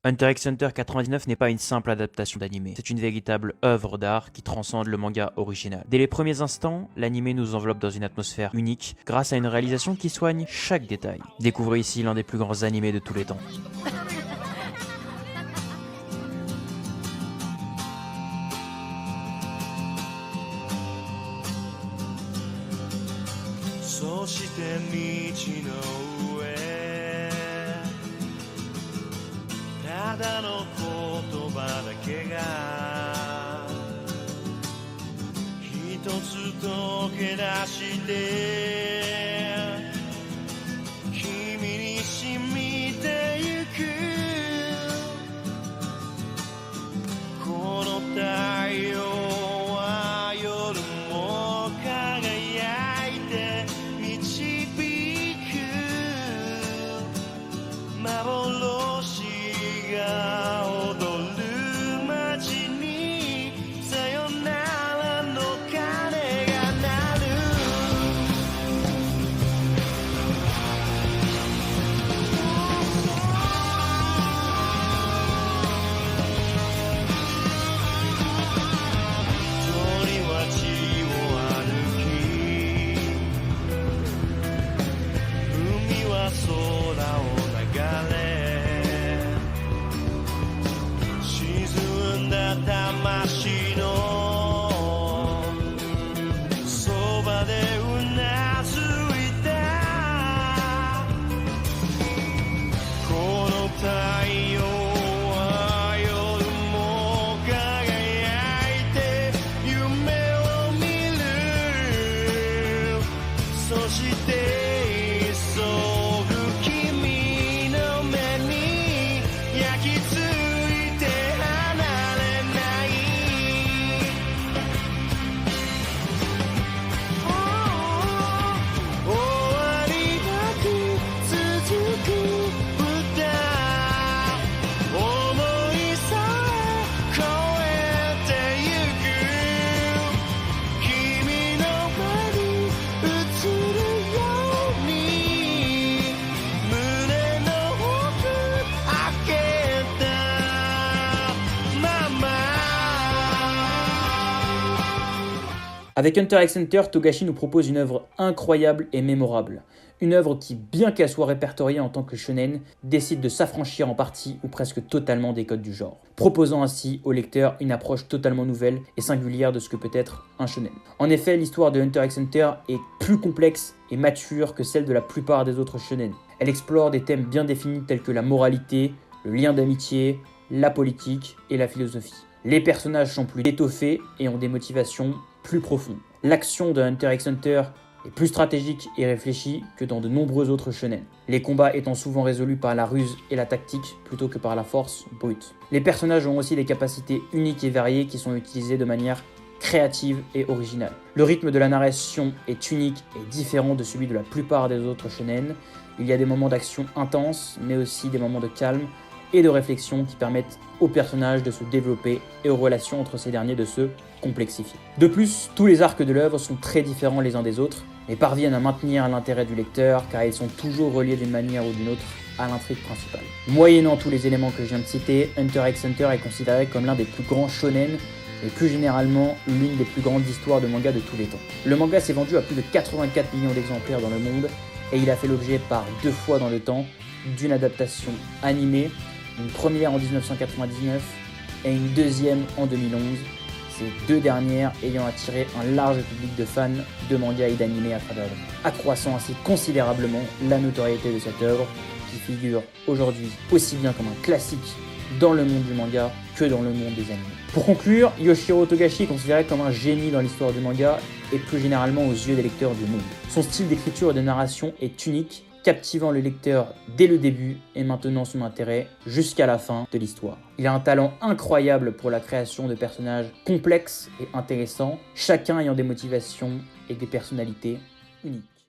Hunter x Hunter 99 n'est pas une simple adaptation d'anime, c'est une véritable œuvre d'art qui transcende le manga original. Dès les premiers instants, l'anime nous enveloppe dans une atmosphère unique grâce à une réalisation qui soigne chaque détail. Découvrez ici l'un des plus grands animés de tous les temps. Avec Hunter x Hunter, Togashi nous propose une œuvre incroyable et mémorable. Une œuvre qui, bien qu'elle soit répertoriée en tant que shonen, décide de s'affranchir en partie ou presque totalement des codes du genre, proposant ainsi au lecteur une approche totalement nouvelle et singulière de ce que peut être un shonen. En effet, l'histoire de Hunter x Hunter est plus complexe et mature que celle de la plupart des autres shonen. Elle explore des thèmes bien définis tels que la moralité, le lien d'amitié, la politique et la philosophie. Les personnages sont plus étoffés et ont des motivations plus profondes. L'action de Hunter x Hunter est plus stratégique et réfléchie que dans de nombreux autres shonen, les combats étant souvent résolus par la ruse et la tactique plutôt que par la force brute. Les personnages ont aussi des capacités uniques et variées qui sont utilisées de manière créative et originale. Le rythme de la narration est unique et différent de celui de la plupart des autres shonen. Il y a des moments d'action intenses, mais aussi des moments de calme et de réflexion qui permettent aux personnages de se développer et aux relations entre ces derniers de se complexifier. De plus, tous les arcs de l'œuvre sont très différents les uns des autres, mais parviennent à maintenir l'intérêt du lecteur car ils sont toujours reliés d'une manière ou d'une autre à l'intrigue principale. Moyennant tous les éléments que je viens de citer, Hunter x Hunter est considéré comme l'un des plus grands shonen et plus généralement l'une des plus grandes histoires de manga de tous les temps. Le manga s'est vendu à plus de 84 millions d'exemplaires dans le monde et il a fait l'objet par 2 fois dans le temps d'une adaptation animée, une première en 1999 et une deuxième en 2011, ces 2 dernières ayant attiré un large public de fans de manga et d'anime à travers le monde, accroissant ainsi considérablement la notoriété de cette œuvre qui figure aujourd'hui aussi bien comme un classique dans le monde du manga que dans le monde des animes. Pour conclure, Yoshiro Togashi est considéré comme un génie dans l'histoire du manga et plus généralement aux yeux des lecteurs du monde. Son style d'écriture et de narration est unique, captivant le lecteur dès le début et maintenant son intérêt jusqu'à la fin de l'histoire. Il a un talent incroyable pour la création de personnages complexes et intéressants, chacun ayant des motivations et des personnalités uniques.